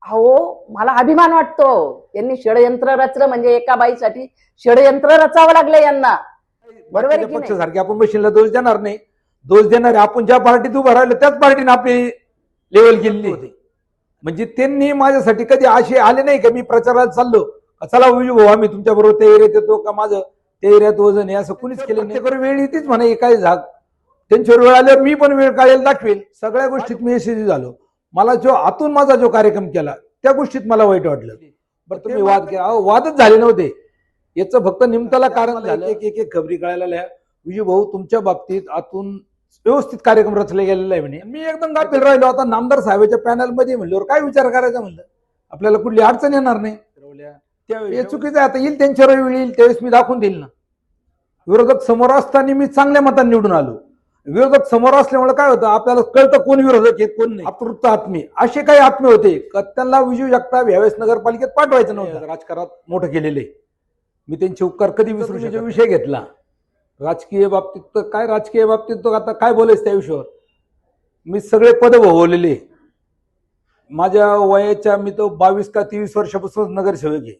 अहो मला अभिमान वाटतो. यांनी षडयंत्र रचलं म्हणजे एका बाईसाठी षडयंत्र रचावं लागलं यांना. बरोबर आहे की नाही? पक्षासारखे आपण मशीनला दोष देणार नाही. दोष देणार आपण ज्या पार्टीत उभं राहिलो त्याच पार्टीने आपली लेवल केलेली होती. म्हणजे त्यांनी माझ्यासाठी कधी असे आले नाही का मी प्रचारात चाललो चला विजू भाऊ आम्ही तुमच्या बरोबर त्या एरियात येतो का माझं त्या एरियात वजन आहे असं कुणीच केलं नाही. करून वेळ येतेच म्हणा काय झाग त्यांच्यावर वेळ आल्यावर मी पण वेळ काढायला दाखवेल. सगळ्या गोष्टीत मी यशस्वी झालो. मला जो आतून माझा जो कार्यक्रम केला त्या गोष्टीत मला वाईट वाटलं. बरं तुम्ही वाद केला वादच झाले नव्हते. याचं फक्त निमताला कारण झालं एक एक खबरी कळायला विजू भाऊ तुमच्या बाबतीत आतून व्यवस्थित कार्यक्रम रचले गेलेला आहे म्हणे. मी एकदम गाफील राहिलो. आता नामदार साहेबांच्या पॅनल मध्ये म्हणल्यावर काय विचार करायचा म्हणलं आपल्याला कुठली अडचण येणार नाही. हे चुकीचं आहे. आता येईल त्यांच्यावर वेळ येईल त्यावेळेस मी दाखवून देईल ना. विरोधक समोर असताना मी चांगल्या मतांनी निवडून आलो. विरोधक समोर असल्यामुळे काय होतं आपल्याला कळतं कोण विरोधक आहे कोण नाही. अतृप्त आत्मे असे काही आत्मे होते त्यांना विजू जगताप यावेळेस नगरपालिकेत पाठवायचं नव्हतं. राजकारणात मोठं केलेले मी त्यांचे उपकार कधी विसरू शकत. विषय घेतला राजकीय बाबतीत तर काय राजकीय बाबतीत तो आता काय बोलायचं त्या विषयावर. मी सगळे पद भोगवलेले. माझ्या वयाच्या मी तो 22 का 23 वर्षापासून नगरसेवक आहे.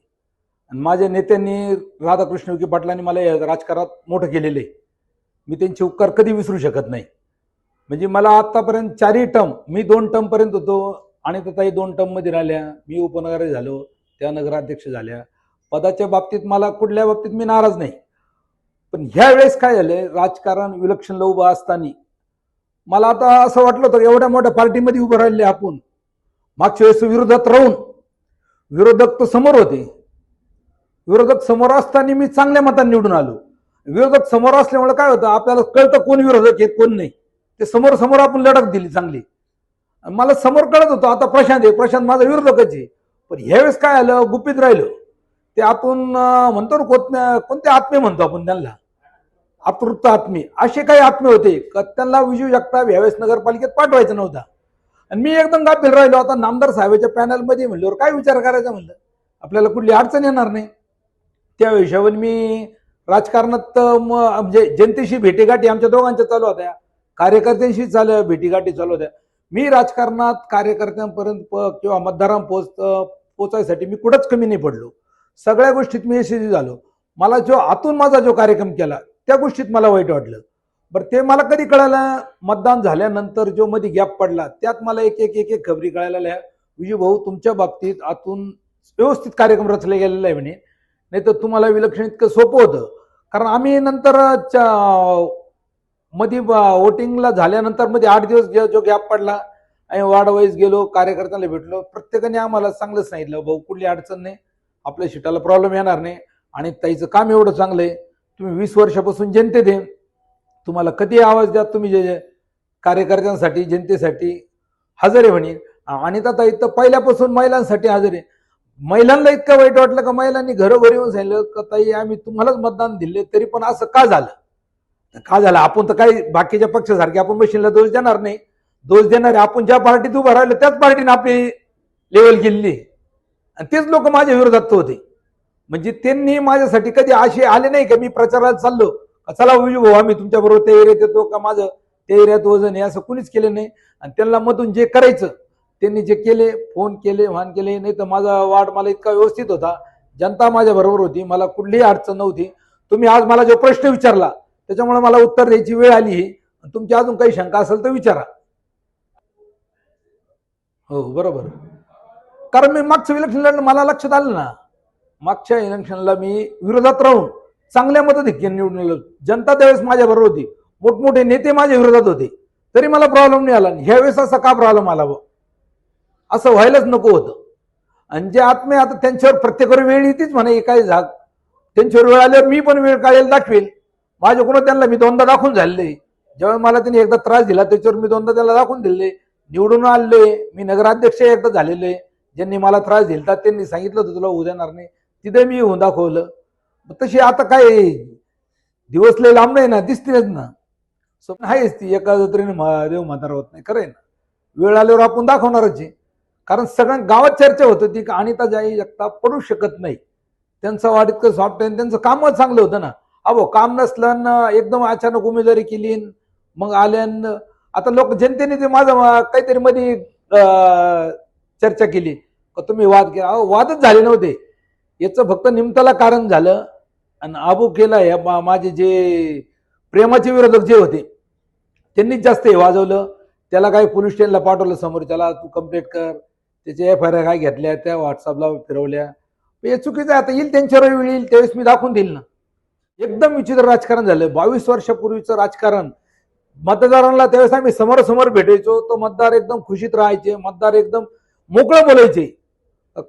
आणि माझ्या नेत्यांनी राधाकृष्ण विखे पाटलांनी मला या राजकारणात मोठं केलेलं आहे. मी त्यांचे उपकार कधी विसरू शकत नाही. म्हणजे मला आतापर्यंत 4 टर्म मी 2 टर्म पर्यंत होतो आणि ताई 2 टर्म मध्ये राहिल्या. मी उपनगराध्यक्ष झालो त्या नगराध्यक्ष झाल्या. पदाच्या बाबतीत मला कुठल्या बाबतीत मी नाराज नाही. पण ह्या वेळेस काय झालंय राजकारण विलक्षणला उभं असताना मला आता असं वाटलं होतं एवढ्या मोठ्या पार्टीमध्ये उभं राहिले आपण. मागच्या वेळेस विरोधात राहून विरोधक तर समोर होते. विरोधक समोर असताना मी चांगल्या मतांनी निवडून आलो. विरोधक समोर असल्यामुळे काय होतं आपल्याला कळतं कोण विरोधक आहे कोण नाही. ते समोर समोर आपण लढत दिली चांगली. मला समोर कळत होतं आता प्रशांत आहे प्रशांत माझा विरोधकच आहे. पण ह्यावेळेस काय आलं गुपित राहिलं. ते आपण म्हणतो ना कोणते आत्मे म्हणतो आपण त्यांना अतृप्त आत्मे असे काही आत्मे होते त्यांना विजू जगताप यावेळेस नगरपालिकेत पाठवायचं नव्हता. आणि मी एकदम गाफील राहिलो. आता नामदार साहेबांच्या पॅनल मध्ये म्हणल्यावर काय विचार करायचा म्हणलं आपल्याला कुठली अडचण येणार नाही. त्या हिशोबावर मी राजकारणात म्हणजे जनतेशी भेटीगाठी आमच्या दोघांच्या चालू होत्या. कार्यकर्त्यांशी भेटीगाठी चालू होत्या. मी राजकारणात कार्यकर्त्यांपर्यंत किंवा मतदारांपर्यंत पोचायसाठी मी कुठंच कमी नाही पडलो. सगळ्या गोष्टीत मी यशस्वी झालो. मला जो आतून माझा जो कार्यक्रम केला त्या गोष्टीत मला वाईट वाटलं. बरं ते मला कधी कळालं मतदान झाल्यानंतर जो मध्ये गॅप पडला त्यात मला एक एक खबरी कळायला विजू भाऊ तुमच्या बाबतीत आतून व्यवस्थित कार्यक्रम रचले गेलेला आहे म्हणे. नाही तर तुम्हाला विलक्षण इतकं सोपं होतं. कारण आम्ही नंतर मध्ये वोटिंगला झाल्यानंतर मध्ये 8 दिवस जो गॅप पडला आणि वार्ड वाईज गेलो कार्यकर्त्यांना भेटलो. प्रत्येकाने आम्हाला चांगलं सांगितलं भाऊ कुठली अडचण नाही आपल्या सीटाला प्रॉब्लेम येणार नाही आणि ताईचं काम एवढं चांगलं आहे तुम्ही 20 वर्षापासून जनतेत आहे तुम्हाला कधी आवाज द्या तुम्ही जे कार्यकर्त्यांसाठी जनतेसाठी हजर आहे म्हणे. आणि ताई तर पहिल्यापासून महिलांसाठी हजर आहे. महिलांना इतकं वाईट वाटलं का महिलांनी घरोघरी येऊन सांगितलं का ताई आम्ही तुम्हालाच मतदान दिले तरी पण असं का झालं आपण तर काही बाकीच्या पक्षासारखे आपण मशीनला दोष देणार नाही. दोष देणारे आपण ज्या पार्टीत उभं राहिलो त्याच पार्टीने आपली लेवल केलेली आणि तेच लोक माझ्या विरोधात होते. म्हणजे त्यांनी माझ्यासाठी कधी असे आले नाही का मी प्रचारात चाललो चला विजू भाऊ आम्ही तुमच्या बरोबर त्या एरियात येतो का माझं त्या एरियात वजन आहे असं कुणीच केलं नाही. आणि त्यांना मधून जे करायचं त्यांनी जे केले फोन केले वाहन केले. नाही तर माझा वार्ड मला इतका व्यवस्थित होता. जनता माझ्या बरोबर होती. मला कुठलीही अडचण नव्हती. तुम्ही आज मला जो प्रश्न विचारला त्याच्यामुळे मला उत्तर द्यायची वेळ आली. तुमची अजून काही शंका असेल तर विचारा. हो बरोबर. कारण मी मागचं इलेक्शन मला लक्षात आलं ना. मागच्या इलेक्शनला मी विरोधात राहून चांगल्या मताधिक्याने निवडून आलो. जनता त्यावेळेस माझ्या बरोबर होती. मोठमोठे नेते माझ्या विरोधात होते तरी मला प्रॉब्लेम नाही आला. ह्यावेळेस असा का प्रॉब्लेम आला असं व्हायलाच नको होतं. आणि जे आत्मे आता त्यांच्यावर प्रत्येकावर वेळ येतेच म्हणा काय झाग त्यांच्यावर वेळ आल्यावर मी पण वेळ काढायला दाखवेल. माझ्याकडून त्यांना मी 2दा दाखवून झालेले. ज्यावेळेस मला त्यांनी एकदा त्रास दिला त्याच्यावर मी 2दा त्याला दाखवून दिले. निवडून आले मी नगराध्यक्ष एकदा झालेले. ज्यांनी मला त्रास दिला त्यांनी सांगितलं होतं तुला होऊ देणार नाही तिथे मी होऊन दाखवलं. तशी आता काय दिवस लय लांब नाही ना दिसतीलच ना. स्वप्न आहेच ती एका जत्रेने देव म्हातारा होत नाही. खरं आहे ना. वेळ आल्यावर आपण दाखवणारच आहे. कारण सगळ्या गावात चर्चा होत होती की अनिताताई जगताप पडू शकत नाही. त्यांचं वाढ इतकं सॉफ्ट आहे त्यांचं कामच चांगलं होतं ना. अहो काम नसलं ना एकदम अचानक उमेदवारी केली मग आल्यान आता लोक जनतेने ते माझं काहीतरी मध्ये चर्चा केली का तुम्ही वाद केला. वादच झाले नव्हते. याचं फक्त निमताला कारण झालं आणि अबू केला या माझे जे प्रेमाचे विरोधक जे होते त्यांनीच जास्त हे वाजवलं. त्याला काही पोलीस स्टेशनला पाठवलं, समोर त्याला तू कंप्लेंट कर, त्याच्या FIR काय घेतल्या त्या व्हॉट्सअपला फिरवल्या. हे चुकीचं आहे. आता येईल त्यांच्यावर वेळ येईल त्यावेळेस मी दाखवून देईल ना. एकदम विचित्र राजकारण झालं. 22 वर्षापूर्वीचं राजकारण. मतदारांना त्यावेळेस आम्ही समोरासमोर भेटायचो, तो मतदार एकदम खुशीत राहायचे, मतदार एकदम मोकळं बोलायचे,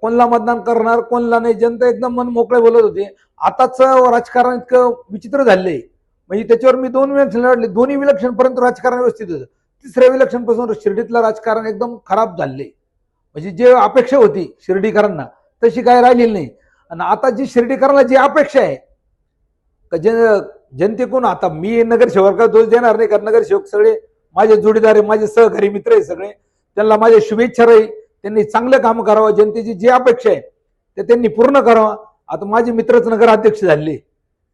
कोणला मतदान करणार कोणला नाही, जनता एकदम मन मोकळे बोलत होते. आताच राजकारण इतकं विचित्र झालंय. म्हणजे त्याच्यावर मी 2 इलेक्शन लढले, दोन्ही इलेक्शन पर्यंत राजकारण व्यवस्थित होतं. तिसऱ्या इलेक्शन पासून शिर्डीतलं राजकारण एकदम खराब झालंय. म्हणजे जे अपेक्षा होती शिर्डीकरांना तशी काय राहिलेली नाही. आणि आता जी शिर्डीकरांना जी अपेक्षा आहे जनतेकडून, आता मी नगरसेवकाला दोष देणार नाही, कारण नगरसेवक सगळे माझे जोडीदार आहे, माझे सहकारी मित्र आहे सगळे. त्यांना माझ्या शुभेच्छा राहील. त्यांनी चांगलं काम करावं, जनतेची जी अपेक्षा आहे ते त्यांनी पूर्ण करावं. आता माझे मित्रच नगराध्यक्ष झाले,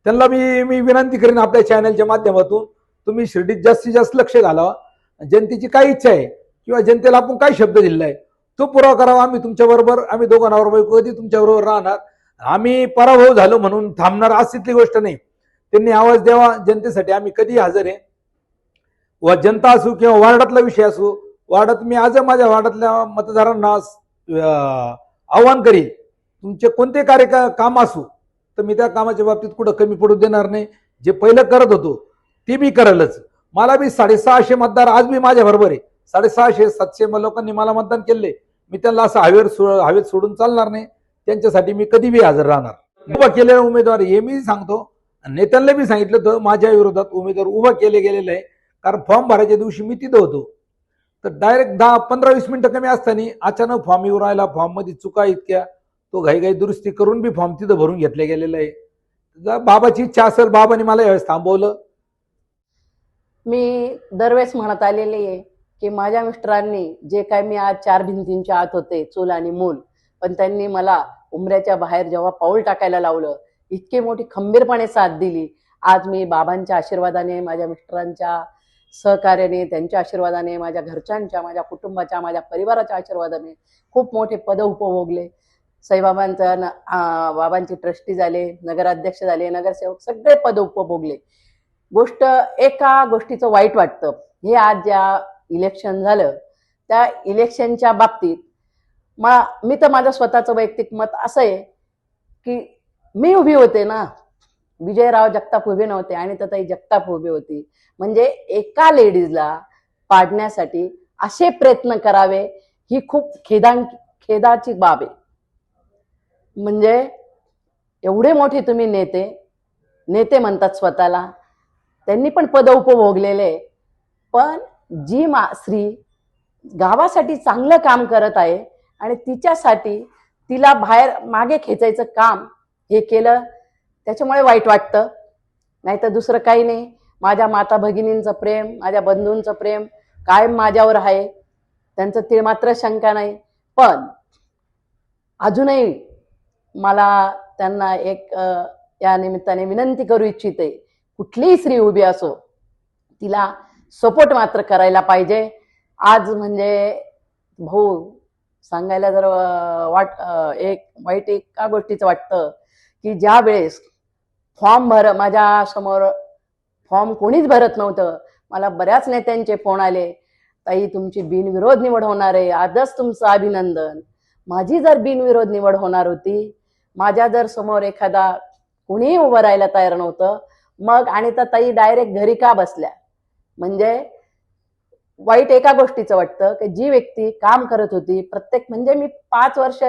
त्यांना मी विनंती करेन आपल्या चॅनलच्या माध्यमातून, तुम्ही शिर्डीत जास्तीत जास्त लक्ष घालावा. जनतेची काय इच्छा आहे किंवा जनतेला आपण काय शब्द दिलेला आहे तो पुरावा करावा. आम्ही तुमच्या बरोबर, आम्ही दोघं नवरा बायको कधी तुमच्या बरोबर राहणार. आम्ही पराभव झालो म्हणून थांबणार अशी तिथली गोष्ट नाही. त्यांनी आवाज द्यावा जनतेसाठी, आम्ही कधी हजर आहे. व जनता असू किंवा वार्डातला विषय असू, वार्डात मी आज माझ्या वार्डातल्या मतदारांना आव्हान करील, तुमचे कोणते काम असू तर मी त्या कामाच्या बाबतीत कुठं कमी पडू देणार नाही. जे पहिलं करत होतो ते मी करेलच. मला बी 650 मतदार आज बी माझ्या बरोबर आहे. 650-700 लोकांनी मला मतदान केले. मी त्यांना असं हवेत सोडून चालणार नाही. त्यांच्यासाठी मी कधी बी हजर राहणार. उभा केलेला उमेदवार हे मी सांगतो, नेत्यांना बी सांगितलं तर माझ्या विरोधात उमेदवार उभा केले गेलेले आहे. कारण फॉर्म भरायच्या दिवशी मी तिथं होतो, तर डायरेक्ट 10-15-20 मिनिटं कमी असताना अचानक फॉर्म येऊ राहिला. फॉर्म मध्ये चुका इतक्या, तो घाई दुरुस्ती करून बी फॉर्म तिथं भरून घेतले गेलेला आहे. बाबाची इच्छा असेल, बाबांनी मला यावेळेस थांबवलं. मी दरवेळेस म्हणत आलेली आहे की माझ्या मिस्टरांनी जे काय, मी आज 4 भिंतींच्या आत होते, चूल आणि मूल, पण त्यांनी मला उमऱ्याच्या बाहेर जेव्हा पाऊल टाकायला लावलं, इतकी मोठी खंबीरपणे साथ दिली. आज मी बाबांच्या आशीर्वादाने, माझ्या मिस्टरांच्या सहकार्याने, त्यांच्या आशीर्वादाने, माझ्या घरच्यांच्या, माझ्या कुटुंबाच्या, माझ्या परिवाराच्या आशीर्वादाने खूप मोठे पद उपभोगले. बाबांचे ट्रस्टी झाले, नगराध्यक्ष झाले, नगरसेवक, सगळे पद उपभोगले. एका गोष्टीचं वाईट वाटतं, हे आज ज्या इलेक्शन झालं त्या इलेक्शनच्या बाबतीत मी तर माझं स्वतःचं वैयक्तिक मत असं आहे की मी उभी होते ना, विजयराव जगताप उभे नव्हते आणि ताई जगताप उभी होती. म्हणजे एका लेडीजला पाडण्यासाठी असे प्रयत्न करावे ही खूप खेदाची बाब आहे. म्हणजे एवढे मोठे तुम्ही नेते म्हणतात स्वतःला, त्यांनी पण पद उपभोगलेले, पण जी स्त्री गावासाठी चांगलं काम करत आहे आणि तिच्यासाठी तिला बाहेर मागे खेचायचं काम हे केलं, त्याच्यामुळे वाईट वाटतं. नाही तर दुसरं काही नाही. माझ्या माता भगिनींचं प्रेम, माझ्या बंधूंचं प्रेम कायम माझ्यावर आहे, त्यांचं ते मात्र शंका नाही. पण अजूनही मला त्यांना एक या निमित्ताने विनंती करू इच्छिते, कुठलीही स्त्री उभी असो तिला सपोर्ट मात्र करायला पाहिजे. आज म्हणजे भाऊ सांगायला जर वाईट एका गोष्टीचं वाटतं की ज्या वेळेस माझ्या समोर फॉर्म कोणीच भरत नव्हतं, मला बऱ्याच नेत्यांचे फोन आले, ताई तुमची बिनविरोध निवड होणार आहे, आजच तुमचं अभिनंदन. माझी जर बिनविरोध निवड होणार होती, माझ्या जर समोर एखादा कुणीही उभं राहायला तयार नव्हतं, मग आणि त्या ताई डायरेक्ट घरी का बसल्या. म्हणजे वाईट एका गोष्टीचं वाटतं की जी व्यक्ती काम करत होती, म्हणजे मी 5 वर्ष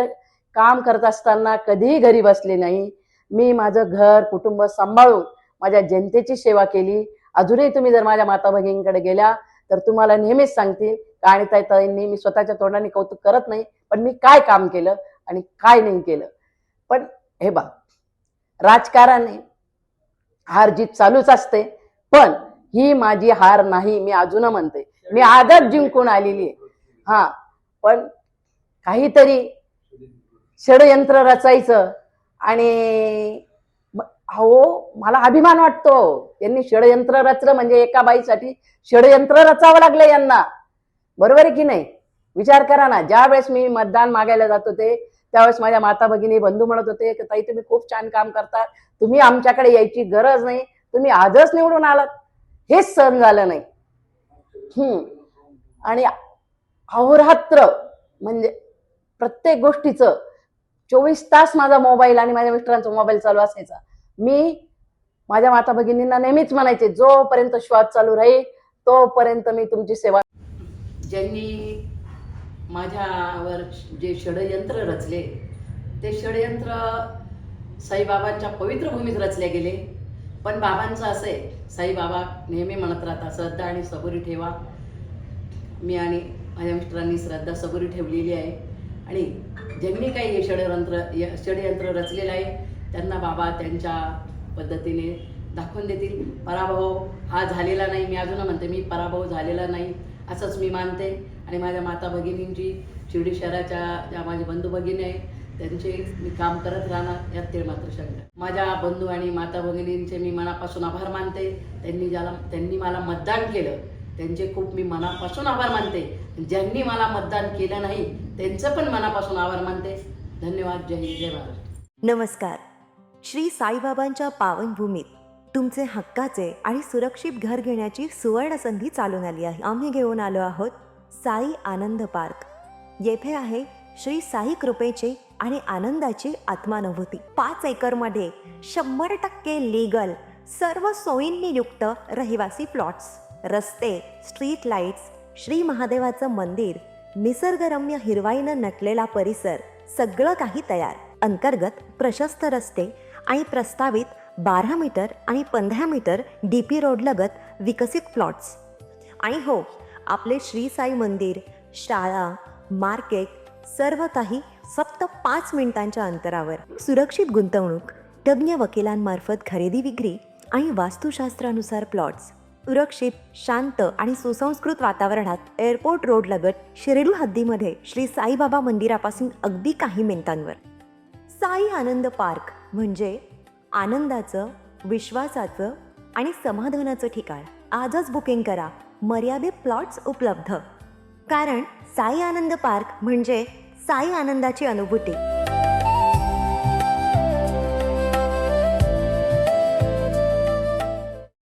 काम करत असताना कधीही घरी बसले नाही. मी माझं घर कुटुंब सांभाळून माझ्या जनतेची सेवा केली. अजूनही तुम्ही जर माझ्या माता भगिनींकडे गेल्या तर तुम्हाला नेहमीच सांगतील आणि ताईंनी, मी स्वतःच्या तोंडाने कौतुक करत नाही, पण मी काय काम केलं आणि काय नाही केलं. पण हे बघ, राजकारणाने हार जीत चालूच असते, पण ही माझी हार नाही. मी अजून म्हणते, मी आजच जिंकून आलेली आहे. हा, पण काहीतरी षडयंत्र रचायचं आणि मला अभिमान वाटतो, यांनी षडयंत्र रचलं म्हणजे एका बाईसाठी षडयंत्र रचावं लागलं यांना. बरोबर आहे की नाही. विचार करा ना, ज्या वेळेस मी मतदान मागायला जात होते त्यावेळेस माझ्या माता भगिनी बंधू म्हणत होते की ताई तुम्ही खूप छान काम करता, तुम्ही आमच्याकडे यायची गरज नाही, तुम्ही आजच निवडून आलात. हेच सहन झालं नाही. आणि अहोरात्र म्हणजे प्रत्येक गोष्टीचं 24 तास माझा मोबाईल आणि माझ्या मिस्टरांचा मोबाईल चालू असायचा. मी माझ्या माता भगिनींना नेहमीच म्हणायचे, जोपर्यंत श्वास चालू राहील तोपर्यंत मी तुमची सेवा. ज्यांनी माझ्यावर जे षडयंत्र रचले ते षडयंत्र साईबाबांच्या पवित्र भूमीत रचले गेले. पण बाबांचं असं आहे, साईबाबा नेहमी म्हणत राहतात श्रद्धा आणि सबुरी ठेवा. मी आणि माझ्या मिस्टरांनी श्रद्धा सबुरी ठेवलेली आहे. आणि ज्यांनी काही हे षडयंत्र रचलेलं आहे त्यांना बाबा त्यांच्या पद्धतीने दाखवून देतील. पराभव हा झालेला नाही. मी अजून म्हणते मी पराभव झालेला नाही असंच मी मानते. आणि माझ्या माता भगिनींची शिर्डी शहराच्या ज्या माझे बंधू भगिनी आहे त्यांचे मी काम करत राहणार यात ते मात्र शंका. माझ्या बंधू आणि माता भगिनींचे मी मनापासून आभार मानते. त्यांनी मला मतदान केलं त्यांचे खूप मी मनापासून आभार मानते. ज्यांनी मला मतदान केलं नाही त्यांचं पण मनापासून आभार मानते. धन्यवाद. जय हिंद, जय महाराष्ट्र. नमस्कार. श्री साईबाबांच्या पावनभूमीत तुमचे हक्काचे आणि सुरक्षित घर घेण्याची सुवर्ण संधी चालून आली आहे. आम्ही घेऊन आलो आहोत साई आनंद पार्क. येथे आहे श्री साई कृपेचे आणि आनंदाची आत्मानुभूती. 5 एकरमध्ये 100% लीगल सर्व सोयींनी युक्त रहिवासी प्लॉट्स, रस्ते, स्ट्रीट लाईट्स, श्री महादेवाचं मंदिर, निसर्गरम्य हिरवाईनं नटलेला परिसर, सगळं काही तयार. अंतर्गत प्रशस्त रस्ते आणि प्रस्तावित 12 मीटर आणि 15 मीटर DP रोड लगत विकसित प्लॉट्स. आणि हो, आपले श्री साई मंदिर, शाळा, मार्केट सर्व काही फक्त 5 मिनिटांच्या अंतरावर. सुरक्षित गुंतवणूक, तज्ज्ञ वकिलांमार्फत खरेदी विक्री आणि वास्तुशास्त्रानुसार प्लॉट्स. सुरक्षित, शांत आणि सुसंस्कृत वातावरणात एअरपोर्ट रोड लगत शिर्डी हद्दीमध्ये श्री साईबाबा मंदिरापासून अगदी काही मिनिटांवर. साई आनंद पार्क म्हणजे आनंदाचं, विश्वासाचं आणि समाधानाचं ठिकाण. आजच बुकिंग करा. मर्यादित प्लॉट्स उपलब्ध. कारण साई आनंद पार्क म्हणजे साई आनंदाची अनुभूती.